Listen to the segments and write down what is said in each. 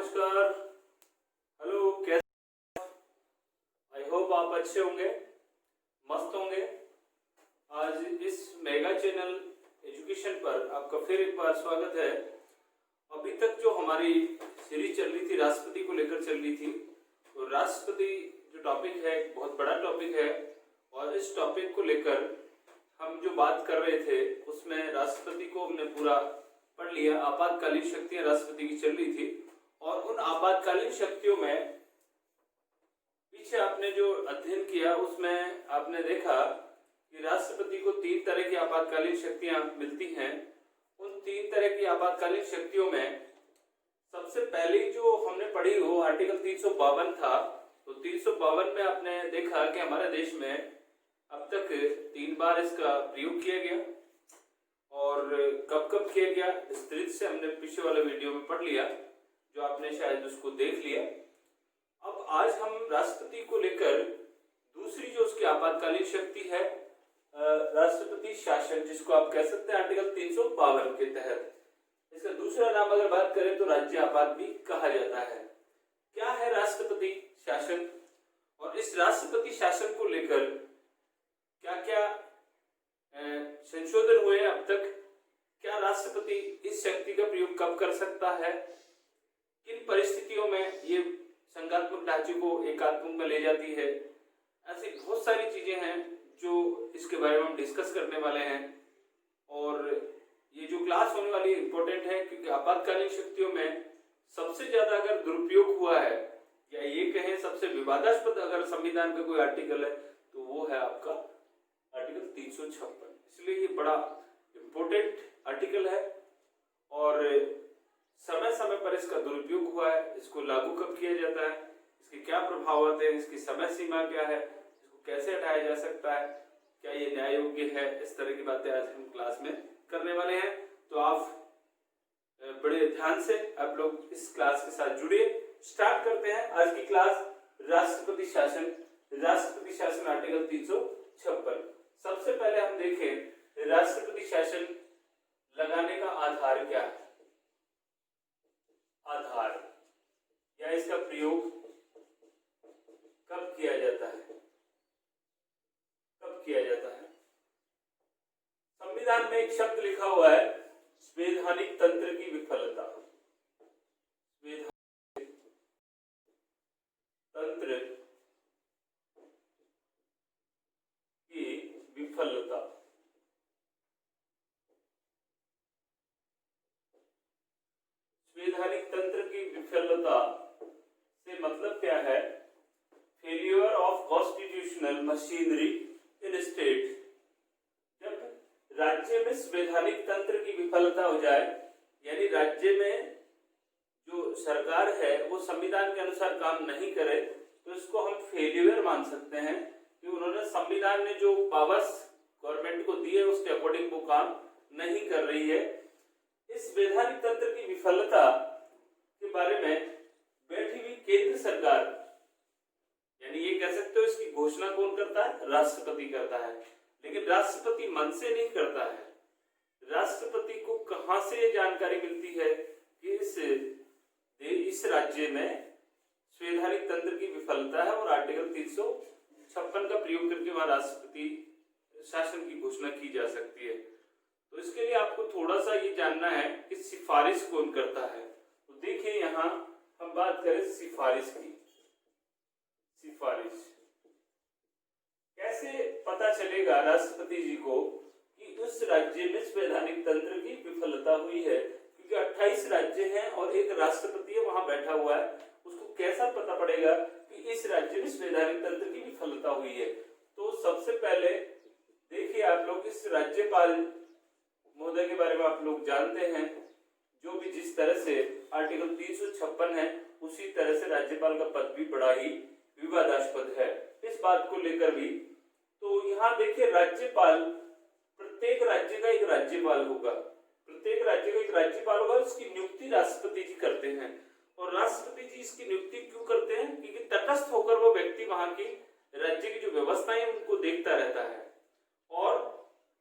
नमस्कार। हेलो, कैसे? I hope आप अच्छे होंगे, मस्त होंगे। आज इस मेगा चैनल एजुकेशन पर आपका फिर एक बार स्वागत है। अभी तक जो हमारी सीरीज चल रही थी राष्ट्रपति को लेकर चल रही थी, तो राष्ट्रपति जो टॉपिक है बहुत बड़ा टॉपिक है और इस टॉपिक को लेकर हम जो बात कर रहे थे उसमें राष्ट्रपति को हमने पूरा पढ़ लिया। आपातकालीन शक्तियां राष्ट्रपति की चल रही थी और उन आपातकालीन शक्तियों में पीछे आपने जो अध्ययन किया उसमें आपने देखा कि राष्ट्रपति को 3 तरह की आपातकालीन शक्तियां मिलती हैं। उन 3 तरह की आपातकालीन शक्तियों में सबसे पहली जो हमने पढ़ी वो आर्टिकल 352 था। तो 352 में आपने देखा कि हमारे देश में अब तक 3 बार इसका प्रयोग किया गया और कब कब किया गया विस्तृत से हमने पीछे वाले वीडियो में पढ़ लिया, जो आपने शायद उसको देख लिया। अब आज हम राष्ट्रपति को लेकर दूसरी जो उसकी आपातकालीन शक्ति है राष्ट्रपति शासन, जिसको आप कह सकते हैं आर्टिकल 352 के तहत। इसका दूसरा नाम अगर बात करें तो राज्य आपात भी कहा जाता है। क्या है राष्ट्रपति शासन और इस राष्ट्रपति शासन को लेकर क्या क्या संशोधन हुए अब तक, क्या राष्ट्रपति इस शक्ति का प्रयोग कब कर सकता है, किन परिस्थितियों में ये संघात्मक ढांचे को एकात्मक में ले जाती है। ऐसी बहुत सारी चीजें हैं जो इसके बारे में हम डिस्कस करने वाले हैं और ये जो क्लास होने वाली इंपॉर्टेंट है क्योंकि आपातकालीन शक्तियों में सबसे ज्यादा अगर दुरुपयोग हुआ है या ये कहें सबसे विवादास्पद अगर संविधान का कोई आर्टिकल है तो वो है आपका आर्टिकल 356। इसलिए ये बड़ा इंपॉर्टेंट आर्टिकल है और समय समय पर इसका दुरुपयोग हुआ है। इसको लागू कब किया जाता है, इसके क्या प्रभाव होते हैं, इसकी समय सीमा क्या है, इसको कैसे हटाया जा सकता है, क्या ये न्याय योग्य है, इस तरह की बातें आज हम क्लास में करने वाले हैं। तो आप बड़े ध्यान से आप लोग इस क्लास के साथ जुड़िए। स्टार्ट करते हैं आज की क्लास। राष्ट्रपति शासन आर्टिकल 356। सबसे पहले हम देखें राष्ट्रपति शासन लगाने का आधार क्या है। आधार या इसका प्रयोग कब किया जाता है, संविधान में एक शब्द लिखा हुआ है संवैधानिक तंत्र की विफलता। तंत्र की विफलता। संवैधानिक तंत्र की विफलता से मतलब क्या है? Failure of constitutional machinery in state. जब राज्य में संवैधानिक तंत्र की विफलता हो जाए, यानी राज्य में जो सरकार है वो संविधान के अनुसार काम नहीं करे, तो इसको हम फेलियर मान सकते हैं कि उन्होंने संविधान ने जो पावर्स गवर्नमेंट को दिए उसके अकॉर्डिंग वो काम नहीं कर रही है। इस वैधानिक तंत्र की विफलता के बारे में बैठी हुई केंद्र सरकार, यानी ये कह सकते हो इसकी घोषणा कौन करता है? राष्ट्रपति करता है। लेकिन राष्ट्रपति मन से नहीं करता है। राष्ट्रपति को कहां से ये जानकारी मिलती है कि इस राज्य में संवैधानिक तंत्र की विफलता है और आर्टिकल 356 का प्रयोग करके वहां राष्ट्रपति शासन की घोषणा की जा सकती है। तो इसके लिए आपको थोड़ा सा ये जानना है कि सिफारिश कौन करता है। तो देखिए यहाँ हम बात करें सिफारिश की। सिफारिश कैसे पता चलेगा राष्ट्रपति जी को कि उस राज्य में संवैधानिक तंत्र की विफलता हुई है? क्योंकि 28 राज्य हैं और एक राष्ट्रपति है वहां बैठा हुआ है, उसको कैसा पता पड़ेगा कि इस राज्य में संवैधानिक तंत्र की विफलता हुई है? तो सबसे पहले देखिए आप लोग इस राज्यपाल महोदय के बारे में आप लोग जानते हैं, जो भी जिस तरह से आर्टिकल 356 है उसी तरह से राज्यपाल का पद भी बड़ा ही विवादास्पद है इस बात को लेकर भी। तो यहाँ देखिए राज्यपाल, प्रत्येक राज्य का एक राज्यपाल होगा, उसकी नियुक्ति राष्ट्रपति जी करते हैं। और राष्ट्रपति जी इसकी नियुक्ति क्यों करते हैं? क्योंकि तटस्थ होकर वो व्यक्ति वहां की राज्य की जो व्यवस्थाएं उनको देखता रहता है और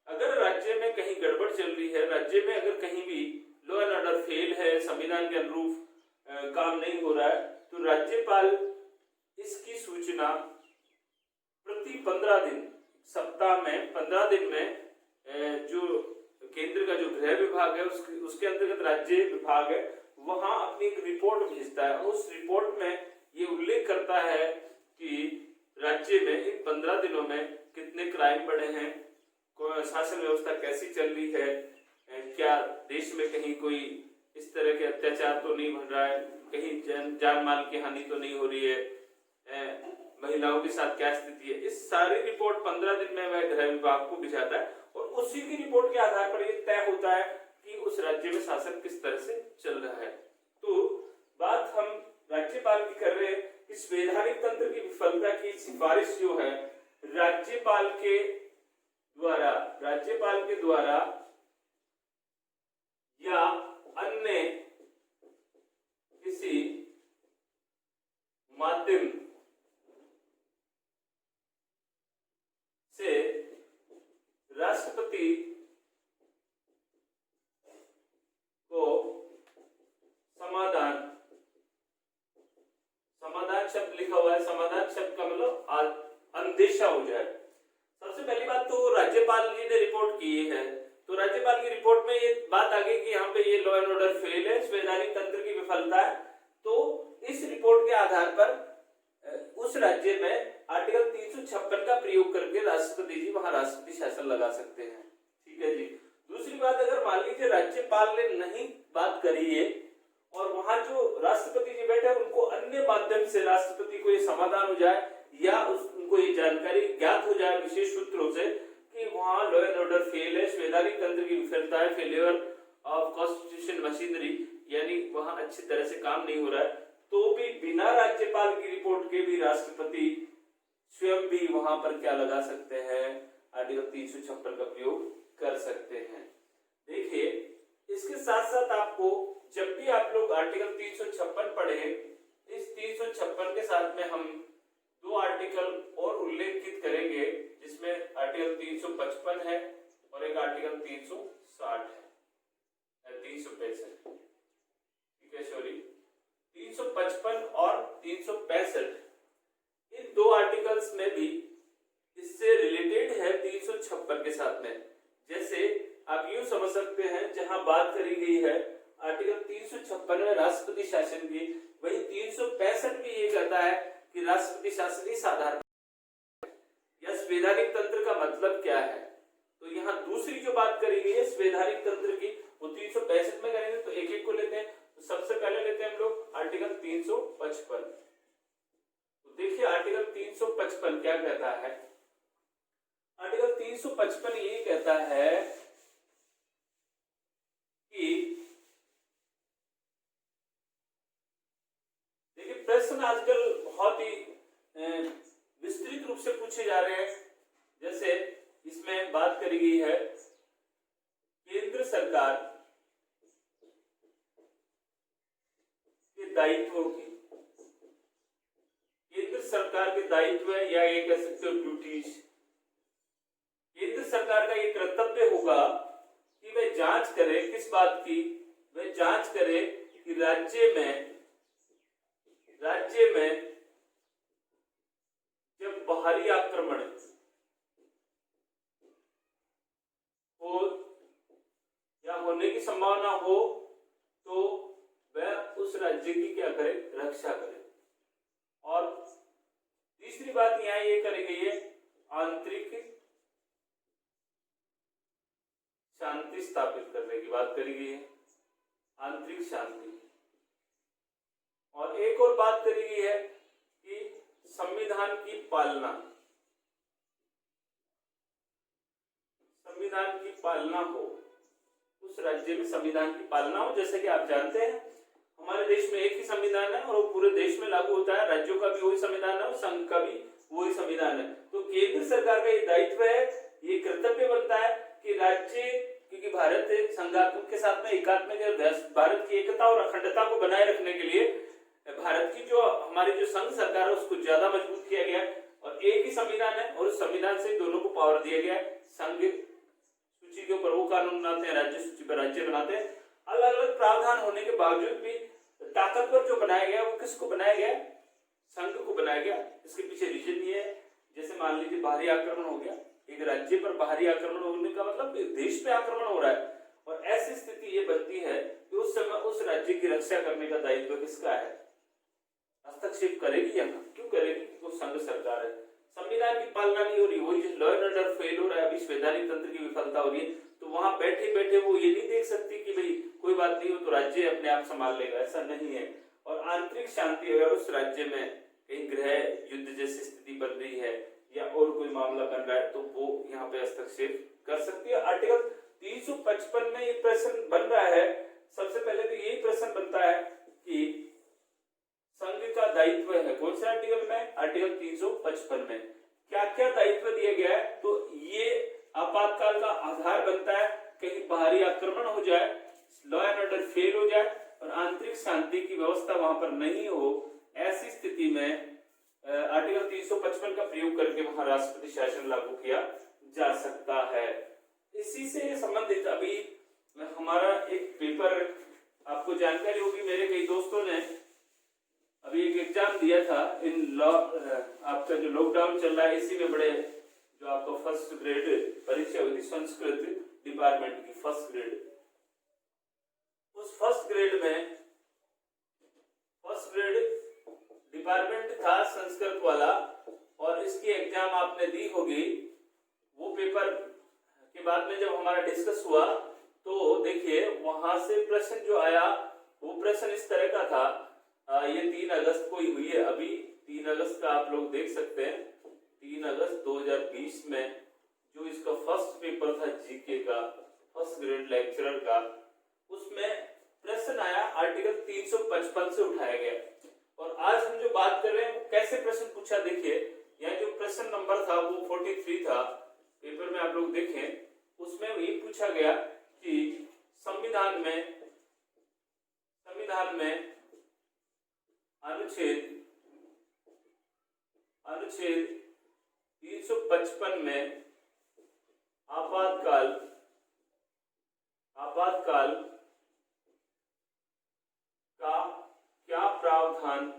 अगर राज्य में कहीं गड़बड़ चल रही है, राज्य में अगर कहीं भी लॉ एंड ऑर्डर फेल है, संविधान के अनुरूप काम नहीं हो रहा है, तो राज्यपाल इसकी सूचना प्रति 15 दिन, सप्ताह में 15 दिन में जो केंद्र का जो गृह विभाग है उसके अंतर्गत राज्य विभाग है, वहां अपनी एक रिपोर्ट भेजता है। उस रिपोर्ट में ये उल्लेख करता है कि राज्य में इन 15 दिनों में कितने क्राइम बढ़े हैं, शासन व्यवस्था कैसी चल रही है, क्या देश में कहीं कोई इस तरह के अत्याचार तो नहीं बढ़ रहा है, कहीं जान माल की हानि तो नहीं हो रही है, महिलाओं के साथ क्या स्थिति है। इस सारी रिपोर्ट 15 दिन में वह गृह विभाग को भिजाता है और उसी की रिपोर्ट के आधार पर यह तय होता है कि उस राज्य में शासन किस तरह से चल रहा है। तो बात हम राज्यपाल की कर रहे हैं कि संवैधानिक तंत्र की विफलता की सिफारिश जो है राज्यपाल के द्वारा या अन्य किसी माध्यम से राष्ट्रपति को समाधान शब्द लिखा हुआ है, समाधान शब्द का मतलब अंदेशा हो जाए। सबसे पहली बात तो राज्यपाल जी ने रिपोर्ट की है, तो राज्यपाल की रिपोर्ट में ये बात आ गई कि यहाँ पे ये लॉ एंड ऑर्डर फेल है, संवैधानिक तंत्र की विफलता है। तो इस रिपोर्ट के आधार पर उस राज्य में आर्टिकल 356 का प्रयोग करके राष्ट्रपति जी वहां राष्ट्रपति शासन लगा सकते हैं। ठीक है जी। दूसरी बात, अगर मान लीजिए राज्यपाल ने नहीं बात करी है और वहां जो राष्ट्रपति जी बैठे उनको अन्य माध्यम से राष्ट्रपति को ये समाधान हो जाए या उनको ये जानकारी ज्ञात हो जाए विशेष सूत्रों से कि वहां लॉ एंड ऑर्डर फेल है, संवैधानिक तंत्र की विफलता है, फेलियर ऑफ कॉन्स्टिट्यूशन मशीनरी, यानी वहां अच्छी तरह से काम नहीं हो रहा है, तो भी बिना राज्यपाल की रिपोर्ट के भी राष्ट्रपति स्वयं भी वहां पर क्या लगा सकते हैं, आर्टिकल 356 का प्रयोग कर सकते हैं। देखिए, इसके साथ साथ आपको जब भी आप लोग आर्टिकल 356 पढ़े, इस 356 के साथ में हम दो आर्टिकल और उल्लेखित करेंगे, जिसमें आर्टिकल 355 है और एक आर्टिकल 360 है, 365। ठीक है, सॉरी, 355 और 365, इन दो आर्टिकल्स में भी इससे रिलेटेड है 356 के साथ में। जैसे आप यूं समझ सकते हैं, जहां बात करी गई है आर्टिकल 356 में राष्ट्रपति शासन की, वही 365 भी ये कहता है कि राष्ट्रपति शासन ही साधारण या संवैधानिक तंत्र का मतलब क्या है। तो यहाँ दूसरी जो बात करी गई है संवैधानिक तंत्र की, वो 365 में करेंगे। तो एक एक को लेते हैं। तो सबसे पहले लेते हैं हम लोग आर्टिकल 355। तो देखिए आर्टिकल 355 क्या कहता है। आर्टिकल 355 ये कहता है कि देखिए, प्रश्न आजकल बहुत ही विस्तृत रूप से पूछे जा रहे हैं। जैसे इसमें बात करी गई है केंद्र सरकार के दायित्वों की, केंद्र सरकार के दायित्व या ये कह सकते हो ड्यूटीज। केंद्र सरकार का ये कर्तव्य होगा कि वह जांच करे, किस बात की, वह जांच करे कि राज्य में जब बाहरी आक्रमण हो या होने की संभावना हो तो वह उस राज्य की क्या करे, रक्षा करे। और तीसरी बात यहाँ ये करी गई है, आंतरिक शांति स्थापित करने की बात करी गई है, आंतरिक शांति। और एक और बात करी गई है कि संविधान की पालना, संविधान की पालना हो, उस राज्य में संविधान की पालना हो। जैसे कि आप जानते हैं हमारे देश में एक ही संविधान है और वो पूरे देश में लागू होता है। राज्यों का भी वही संविधान है और संघ का भी वही संविधान है। तो केंद्र सरकार का ये दायित्व है, ये कर्तव्य बनता है कि राज्य, क्योंकि भारत संघात्मक के साथ में एकात्मक है, भारत की एकता और अखंडता को बनाए रखने के लिए भारत की जो हमारी जो संघ सरकार है उसको ज्यादा मजबूत किया गया और एक ही संविधान है और उस संविधान से दोनों को पावर दिया गया है। संघ सूची के ऊपर वो कानून बनाते हैं, राज्य सूची पर राज्य बनाते हैं। अलग अलग प्रावधान होने के बावजूद भी ताकतवर जो जो बनाया गया वो किसको बनाया गया, संघ को बनाया गया। इसके पीछे रीजन ये है, जैसे मान लीजिए बाहरी आक्रमण हो गया, एक राज्य पर बाहरी आक्रमण होने का मतलब देश पे आक्रमण हो रहा है, और ऐसी स्थिति ये बनती है कि उस समय उस राज्य की रक्षा करने का दायित्व किसका है, हस्तक्षेप करेगी या क्यों करेगी, वो संघ सरकार है। संविधान की पालना नहीं हो रही, वही लॉ एंड ऑर्डर फेल हो रहा है, अभी संवैधानिक तंत्र की विफलता हो रही है, तो वहां बैठे बैठे वो ये नहीं देख सकती कि भाई कोई बात नहीं हो तो राज्य अपने आप संभाल लेगा, ऐसा नहीं है। और आंतरिक शांति अगर उस राज्य में कहीं गृह युद्ध जैसी स्थिति बन रही है या और कोई मामला बन रहा है तो वो यहाँ पे हस्तक्षेप कर सकती है। आर्टिकल 355 में ये प्रश्न बन रहा है, सबसे पहले तो यही प्रश्न बनता है कि संघ का दायित्व है कौन से आर्टिकल में, आर्टिकल 355 में क्या क्या दायित्व दिया गया है। तो ये आपातकाल का आधार बनता है, कहीं बाहरी आक्रमण हो जाए, लॉ एंड ऑर्डर फेल हो जाए और आंतरिक शांति की व्यवस्था वहां पर नहीं हो, ऐसी स्थिति में आर्टिकल 355 का प्रयोग करके वहां राष्ट्रपति शासन लागू किया जा सकता है। इसी से संबंधित अभी हमारा एक पेपर, आपको जानकारी होगी, मेरे कई दोस्तों ने अभी एक एग्जाम दिया था इन लॉ, आपका जो लॉकडाउन चल रहा है इसी में बड़े, जो आपका फर्स्ट ग्रेड परीक्षा हुई थी संस्कृत डिपार्टमेंट की फर्स्ट ग्रेड, उस फर्स्ट ग्रेड में फर्स्ट ग्रेड डिपार्टमेंट था संस्कृत वाला, और इसकी एग्जाम आपने दी होगी। वो पेपर के बाद में जब हमारा डिस्कस हुआ तो देखिए वहां से प्रश्न जो आया वो प्रश्न इस तरह का था, ये 3 अगस्त को ही हुई है, अभी 3 अगस्त का आप लोग देख सकते हैं, 3 अगस्त 2020 में जो इसका फर्स्ट पेपर था जीके का, फर्स्ट ग्रेड लेक्चरर का, उसमें प्रश्न आया आर्टिकल 355 से उठाया गया। और आज हम जो बात कर रहे हैं वो कैसे प्रश्न पूछा, देखिए यहाँ जो प्रश्न नंबर था वो 43 था पेपर में, आप लोग देखें उसमें ये पूछा गया कि संविधान में अनुच्छेद 355 में आपातकाल का क्या प्रावधान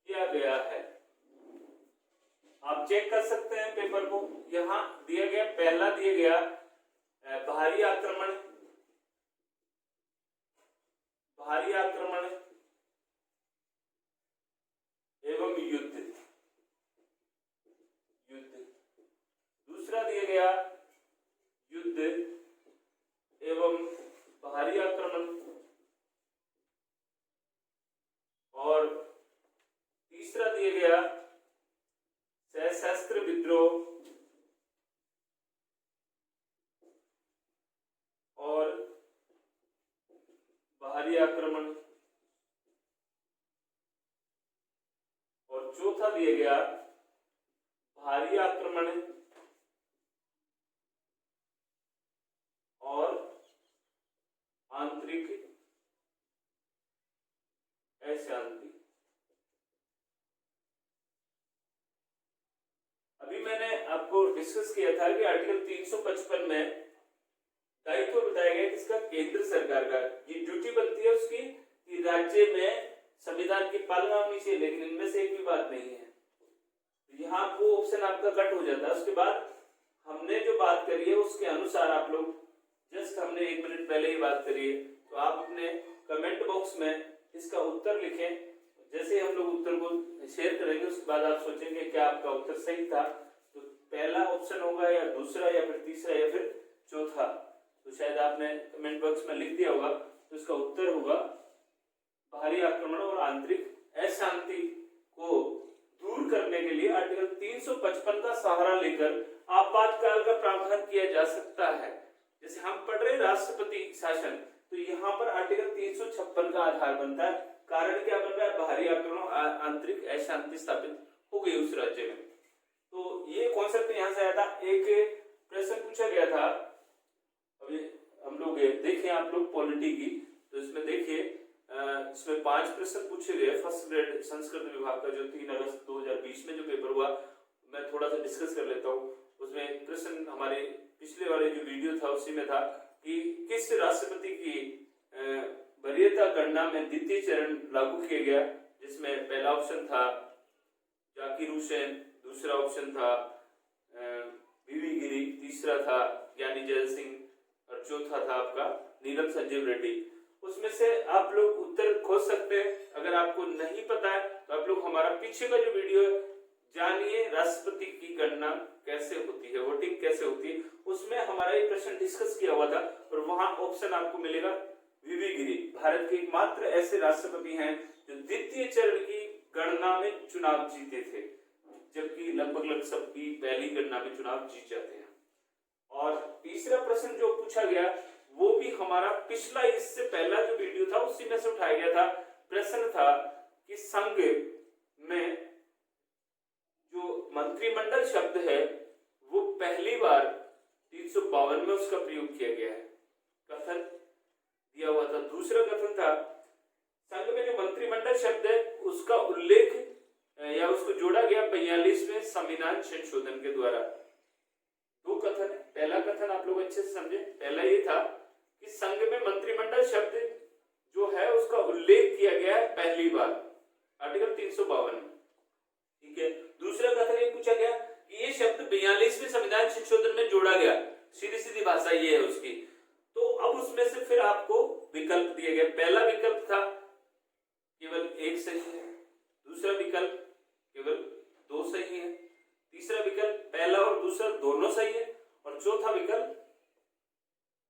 किया गया है। आप चेक कर सकते हैं पेपर को, यहां दिया गया, पहला दिया गया बाहरी आक्रमण एवं युद्ध, दूसरा दिया गया युद्ध एवं बाहरी आक्रमण, और तीसरा दिया गया सशस्त्र विद्रोह और बाहरी आक्रमण, और चौथा दिया गया भारी आक्रमण और आंतरिक अशांति। अभी मैंने आपको डिस्कस किया था कि आर्टिकल 355 में दायित्व बताया गया किसका, केंद्र सरकार का, ये ड्यूटी बनती है उसकी कि राज्य में संविधान की पालना होनी चाहिए, लेकिन इनमें से एक भी बात नहीं है। यहाँ वो ऑप्शन आपका कट हो जाता है। उसके बाद हमने जो बात करी है उसके अनुसार आप लोग, जस्ट हमने 1 मिनट पहले ही बात करी है, तो आप अपने कमेंट बॉक्स में इसका उत्तर लिखें। जैसे हम लोग उत्तर को शेयर करेंगे उसके बाद आप सोचेंगे क्या आपका उत्तर सही था, तो पहला ऑप्शन होगा या दूसरा या फिर तीसरा या फिर चौथा, तो शायद आपने कमेंट बॉक्स में लिख दिया होगा, तो इसका उत्तर होगा बाहरी आक्रमण और आंतरिक अशांति को दूर करने के लिए आर्टिकल 355 का सहारा लेकर आपातकाल का प्रावधान किया जा सकता है। जैसे हम पढ़ रहे राष्ट्रपति शासन, तो यहाँ पर आर्टिकल 356 का आधार बनता है। कारण क्या बन रहा है, बाहरी आक्रमण आंतरिक अशांति स्थापित हो गई उस राज्य में। तो ये कॉन्सेप्ट यहाँ से आया था। एक प्रश्न पूछा गया था, अभी हम लोग देखें, आप लोग पॉलिटी की, तो इसमें देखिए इसमें 5 प्रश्न पूछे गए फर्स्ट ग्रेड संस्कृत विभाग का, जो 3 अगस्त 2020 में जो पेपर हुआ, मैं थोड़ा सा डिस्कस कर लेता हूँ। उसमें प्रश्न हमारे पिछले वाले जो वीडियो था उसी में था कि किस राष्ट्रपति की वरीयता वरीयता गणना में द्वितीय चरण लागू किया गया, जिसमें पहला ऑप्शन था जाकिर हुसैन, दूसरा ऑप्शन था वीवी गिरी, तीसरा था ज्ञानी जैल सिंह और चौथा था आपका नीलम संजीव रेड्डी। उसमें से आप लोग उत्तर खोज सकते हैं। अगर आपको नहीं पता है तो आप लोग हमारा पीछे का जो वीडियो है जानिए राष्ट्रपति की गणना कैसे होती है, वोटिंग कैसे होती है, उसमें हमारा ये प्रश्न डिस्कस किया हुआ था और वहां ऑप्शन आपको मिलेगा वीवी गिरी। भारत के एकमात्र ऐसे राष्ट्रपति हैं जो द्वितीय चरण की गणना में चुनाव जीते थे, जबकि लगभग सबकी पहली गणना में चुनाव जीत जाते हैं। और तीसरा प्रश्न जो पूछा गया वो भी हमारा पिछला, इससे पहला जो वीडियो था उसी में से उठाया गया था। प्रश्न था कि संघ में जो मंत्रिमंडल शब्द है वो पहली बार 352 में उसका प्रयोग किया गया है, कथन दिया हुआ था। दूसरा कथन था संघ में जो मंत्रिमंडल शब्द है उसका उल्लेख या उसको जोड़ा गया 42वें संविधान संशोधन के द्वारा। दो कथन है। पहला कथन आप लोग अच्छे से समझे। पहला ये था कि संघ में मंत्रिमंडल शब्द जो है उसका उल्लेख किया गया है पहली बार आर्टिकल 352। ठीक है। दूसरा कथन ये पूछा गया कि ये शब्द 42वें संविधान संशोधन में जोड़ा गया। सीधी सीधी भाषा ये है उसकी। तो अब उसमें से फिर आपको विकल्प दिए गए। पहला विकल्प था केवल एक सही है, दूसरा विकल्प केवल दो सही है, तीसरा विकल्प पहला और दूसरा दोनों सही है और चौथा विकल्प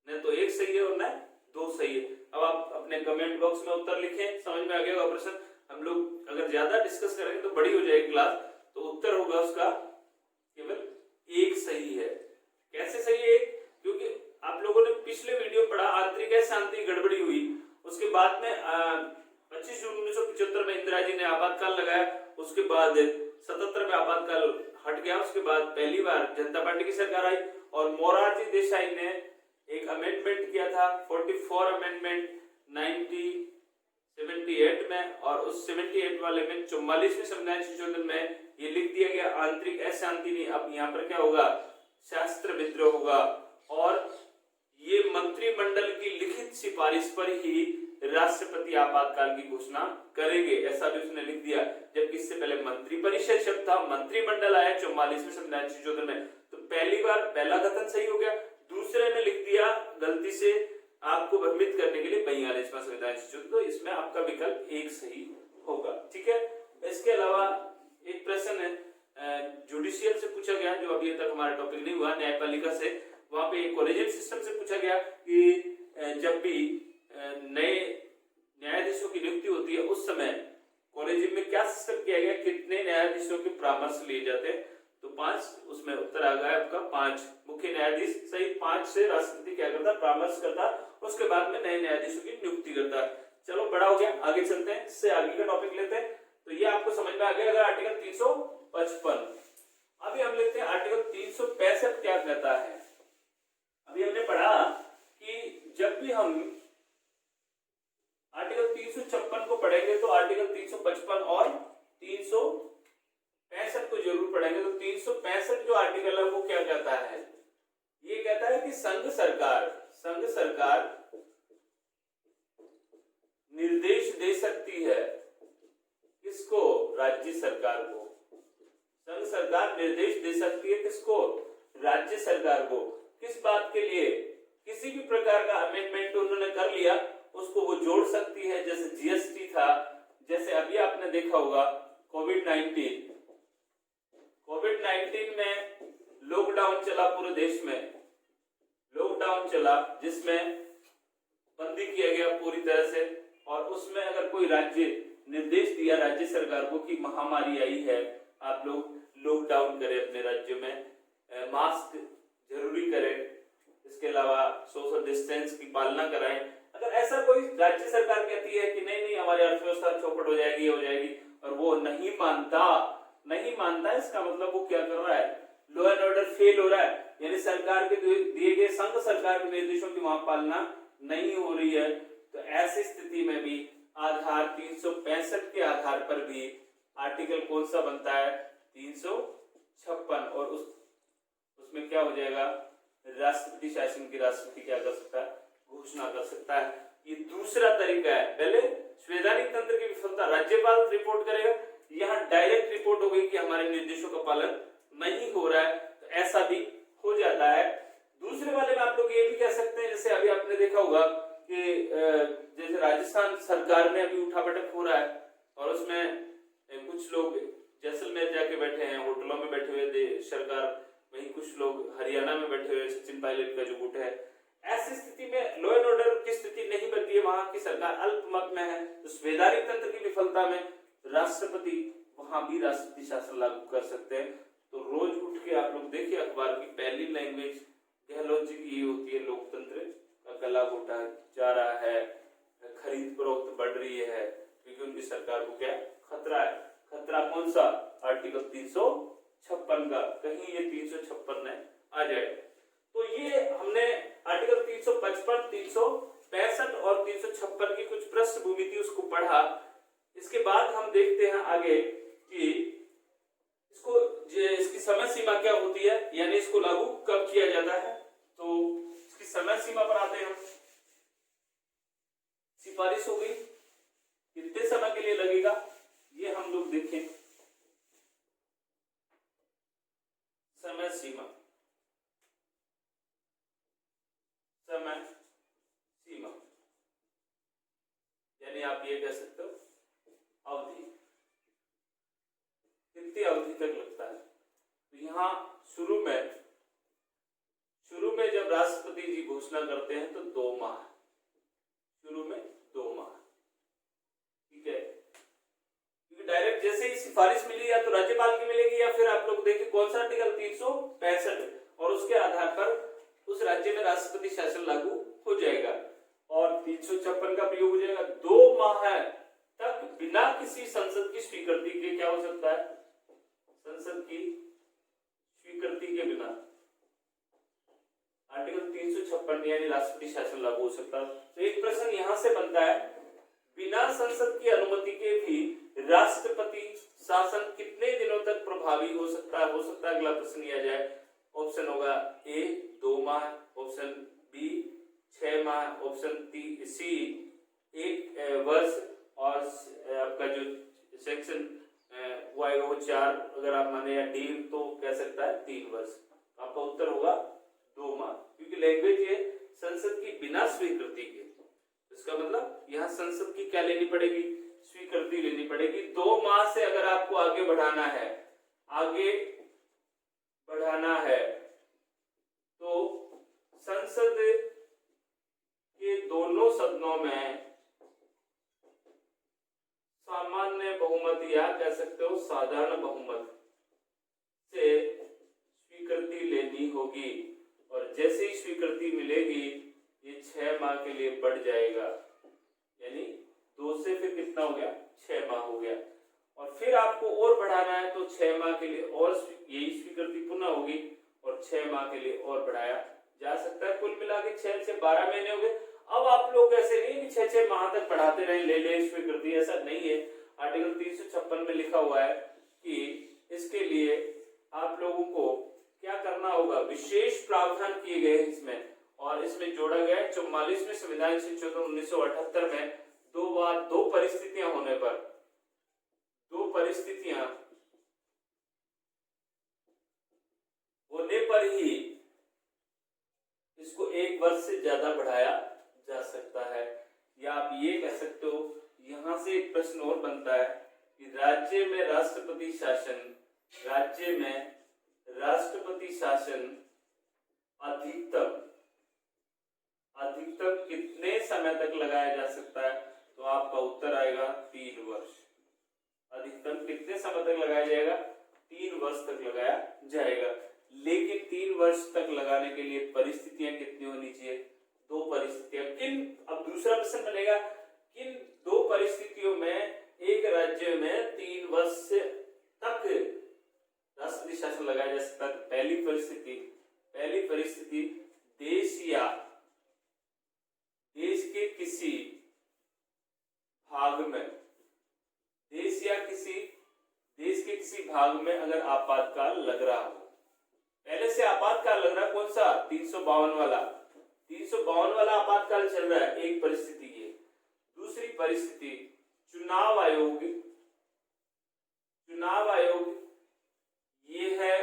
न तो एक सही है और न दो सही है। अब आप अपने कमेंट बॉक्स में उत्तर लिखें। समझ में आ गया होगा प्रश्न। हम लोग अगर ज्यादा डिस्कस करेंगे तो बड़ी हो जाएगी क्लास, तो उत्तर होगा उसका केवल एक सही है। कैसे सही है? क्योंकि आप लोगों ने पिछले वीडियो पढ़ा आंतरिक शांति गड़बड़ी हुई, उसके बाद में 25 जून 1975 में इंदिरा जी ने आपातकाल लगाया, उसके बाद 77 में आपातकाल हट गया, उसके बाद पहली बार जनता पार्टी की सरकार आई और मोरारजी देसाई ने एक अमेंडमेंट किया था 44 अमेंडमेंट 1978 में, और उस 78 वाले में 44वें संविधान संशोधन में ये लिख दिया गया आंतरिक अशांति नहीं, अब यहाँ पर क्या होगा, शास्त्र विद्रोह होगा और ये मंत्रिमंडल की लिखित सिफारिश पर ही राष्ट्रपति आपातकाल की घोषणा करेंगे, ऐसा भी उसने लिख दिया। जबकि इससे पहले मंत्रिपरिषद शब्द था, मंत्रिमंडल आया 44वें संविधान संशोधन में। तो पहली बार पहला कथन सही हो गया, दूसरे में लिख दिया गलती से आपको भ्रमित करने के लिए 42वां संविधान संशोधन, तो इसमें आपका विकल्प एक सही होगा। ठीक है। इसके अलावा एक प्रश्न है जुडिशियल से पूछा गया, जो अभी तक हमारा टॉपिक नहीं हुआ, न्यायपालिका से। वहां पे कोलेजियम सिस्टम से पूछा गया कि जब भी नए न्यायाधीशों की नियुक्ति होती है उस समय कॉलेजियम में क्या सिस्टम किया गया, कितने न्यायाधीशों के परामर्श लिए जाते हैं? तो 5, उसमें उत्तर आ गया आपका 5। मुख्य न्यायाधीश सही 5 से राष्ट्रपति क्या करता, परामर्श करता, उसके बाद में नए न्यायाधीशों की नियुक्ति करता। चलो बड़ा हो गया, आगे चलते हैं, इससे आगे का टॉपिक लेते हैं। तो ये आपको समझ में आ गया अगर आर्टिकल 355। अभी हम लेते हैं आर्टिकल 365 क्या कहता है। अभी हमने पढ़ा कि जब भी हम आर्टिकल 356 को पढ़ेंगे तो आर्टिकल 355 और 365 को जरूर पढ़ेंगे। तो 365 जो आर्टिकल है वो क्या कहता है, ये कहता है कि संघ सरकार निर्देश दे सकती है किसको, राज्य सरकार को। संघ सरकार निर्देश दे सकती है किसको, राज्य सरकार को। किस बात के लिए, किसी भी प्रकार का अमेंडमेंट उन्होंने कर लिया उसको वो जोड़ सकती है। जैसे जीएसटी था, जैसे अभी आपने देखा होगा कोविड-19 में लॉकडाउन चला, पूरे देश में लॉकडाउन चला, जिसमें बंदी किया गया पूरी तरह से। और उसमें अगर कोई राज्य निर्देश दिया राज्य सरकार को कि महामारी आई है, आप लोग लॉकडाउन करें अपने राज्य में, मास्क जरूरी करें, इसके अलावा सोशल डिस्टेंस की पालना कराएं। अगर ऐसा कोई राज्य सरकार कहती है कि नहीं हमारी अर्थव्यवस्था चौपट हो जाएगी और वो नहीं मानता, इसका मतलब वो क्या कर रहा है, लॉ एंड ऑर्डर फेल हो रहा है, यानी सरकार के दिए गए संघ सरकार के निर्देशों की वहां पालना नहीं हो रही है। तो ऐसी स्थिति में भी आधार 365 के आधार पर भी आर्टिकल कौन सा बनता है, 356, और उसमें क्या हो जाएगा, राष्ट्रपति शासन की राष्ट्रपति क्या कर सकता है, घोषणा कर सकता है। ये दूसरा तरीका है। पहले संवैधानिक तंत्र की विफलता राज्यपाल रिपोर्ट करेगा, यहाँ डायरेक्ट रिपोर्ट हो गई कि हमारे निर्देशों का पालन नहीं हो रहा है, तो ऐसा भी हो जाता है। दूसरे वाले में आप लोग ये भी कह सकते हैं, जैसे अभी आपने देखा होगा कि जैसे राजस्थान सरकार में अभी उठा बैठक हो रहा है और उसमें कुछ लोग जैसलमेर जाके बैठे हैं, होटलों में बैठे हुए सरकार, वहीं कुछ लोग हरियाणा में बैठे हुए, सचिन पायलट का जो गुट है। ऐसी स्थिति में लॉ एंड ऑर्डर की स्थिति नहीं बनती है, वहां की सरकार अल्पमत में है, तो संवैधानिक तंत्र की विफलता में राष्ट्रपति वहां भी राष्ट्रपति शासन लागू कर सकते हैं। तो रोज उठ के आप लोग देखिए अखबार की पहली लैंग्वेज गहलोत जी की ये होती है, लोकतंत्र का गला घोटा जा रहा है, खरीद फरोख्त बढ़ रही है, क्योंकि उनकी सरकार को क्या खतरा है। खतरा कौन सा? आर्टिकल 356 का, कहीं ये 356 में आ जाए। तो ये हमने आर्टिकल 355, 365 और 356 की कुछ पृष्ठभूमि थी, उसको पढ़ा। इसके बाद हम देखते हैं आगे कि इसकी समय सीमा क्या होती है, यानी इसको लागू कब किया जाता है। तो इसकी समय सीमा पर आते हैं। सिफारिश हो गई, कितने समय के लिए लगेगा ये हम लोग देखें। समय सीमा, समय सीमा यानी आप ये कह सकते हो अवधि, कितनी अवधि तक लगता है। तो यहाँ शुरू में जब राष्ट्रपति जी घोषणा करते हैं तो 2 माह, शुरू में 2 माह, ठीक है। क्योंकि डायरेक्ट जैसे ही सिफारिश मिली या तो राज्यपाल की मिलेगी या फिर आप लोग देखिए कौन सा आर्टिकल 365, और उसके आधार पर उस राज्य में राष्ट्रपति शासन लागू हो जाएगा और 356 का प्रयोग हो जाएगा। 2 माह तक बिना किसी संसद की स्वीकृति के क्या हो सकता है, संसद की स्वीकृति के बिना आर्टिकल 356 यानी राष्ट्रपति शासन लागू हो सकता है। तो एक प्रश्न यहां से बनता है, बिना संसद की अनुमति के भी राष्ट्रपति शासन कितने दिनों तक प्रभावी हो सकता है। अगला प्रश्न लिया जाए। ऑप्शन होगा ए 2 माह, ऑप्शन बी 6 माह, ऑप्शन सी 1 वर्ष, और आपका जो सेक्शन वो आएगा वो 4 अगर आप माने, या डी तो कह सकता है 3 वर्ष। आपका उत्तर होगा 2 माह, क्योंकि लैंग्वेज ये संसद की बिना स्वीकृति के, इसका मतलब यहाँ संसद की क्या लेनी पड़ेगी, स्वीकृति लेनी पड़ेगी। 2 माह से अगर आपको आगे बढ़ाना है तो संसद के दोनों सदनों में सामान्य बहुमत या कह सकते हो साधारण बहुमत से स्वीकृति लेनी होगी, और जैसे ही स्वीकृति मिलेगी ये 6 माह के लिए बढ़ जाएगा, यानी 2 से फिर कितना हो गया, 6 माह हो गया। और फिर आपको और बढ़ाना है तो 6 माह के लिए और यही स्वीकृति पुनः होगी और 6 माह के लिए और बढ़ाया जा सकता है। कुल मिला के 6 से 12 महीने हो गए। अब आप लोग ऐसे नहीं कि 6 माह तक बढ़ाते रहे, ले स्वीकृति, ऐसा नहीं है। आर्टिकल 356 में लिखा हुआ है कि इसके लिए आप लोगों को क्या करना होगा, विशेष प्रावधान किए गए इसमें, और इसमें जोड़ा गया है 44वें संविधान संशोधन 1978 में 2 परिस्थितियां होने पर, 2 परिस्थितियां होने पर ही इसको 1 वर्ष से ज्यादा बढ़ाया जा सकता है। या आप ये कह सकते हो, यहां से एक प्रश्न और बनता है कि राज्य में राष्ट्रपति शासन अधिकतम कितने समय तक लगाया जा सकता है। तो आपका उत्तर आएगा 3 वर्ष। अधिकतम कितने समय तक लगाया जाएगा, 3 वर्ष तक लगाया जाएगा। लेकिन 3 वर्ष तक लगाने के लिए परिस्थितियां कितनी होनी चाहिए, 2 परिस्थितियां। अब दूसरा प्रश्न बनेगा, किन 2 परिस्थितियों में एक राज्य में 3 वर्ष तक राष्ट्रपति शासन लगाया जा सकता है। पहली परिस्थिति देश के किसी भाग में अगर आपातकाल लग रहा हो, पहले से आपातकाल लग रहा है, कौन सा, 352 वाला आपातकाल चल रहा है, एक परिस्थिति ये परिस्थिति चुनाव आयोग ये है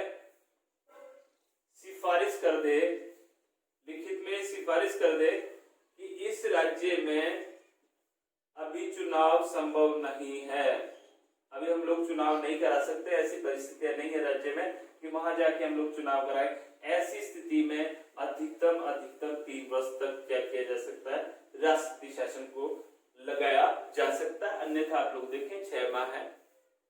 सिफारिश कर दे, लिखित में सिफारिश कर दे कि इस राज्य में अभी चुनाव संभव नहीं है, अभी हम लोग चुनाव नहीं करा सकते, ऐसी परिस्थितियां नहीं है राज्य में कि वहां जाके हम लोग चुनाव कराएं। ऐसी स्थिति में अधिकतम 3 वर्ष तक क्या किया जा सकता है, राष्ट्रपति शासन को लगाया जा सकता है। अन्यथा आप लोग देखें 6 माह है।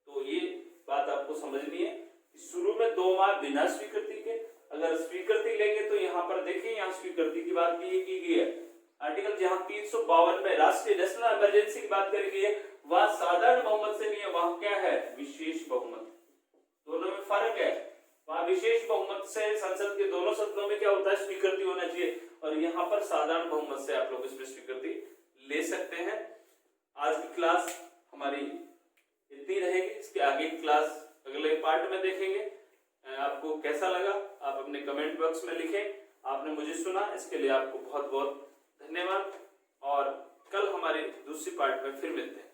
तो ये बात आपको समझनी है। शुरू में 2 माह बिना स्वीकृति के, अगर स्वीकृति लेंगे तो यहाँ पर देखिए, यहाँ स्वीकृति की बात की गई है। आर्टिकल जहां 352 में राष्ट्रीय नेशनल इमरजेंसी की बात करी गई है, वह साधारण बहुमत से नहीं है, वहां क्या है, विशेष बहुमत। दोनों में फर्क है। वहां विशेष बहुमत से संसद के दोनों सदनों में क्या होता है, स्वीकृति होना चाहिए, और यहाँ पर साधारण बहुमत से आप लोग इसमें स्वीकृति ले सकते हैं। आज की क्लास हमारी इतनी रहेगी, इसके आगे की क्लास अगले पार्ट में देखेंगे। आपको कैसा लगा आप अपने कमेंट बॉक्स में लिखें। आपने मुझे सुना, इसके लिए आपको बहुत बहुत धन्यवाद, और कल हमारे दूसरी पार्ट में फिर मिलते हैं।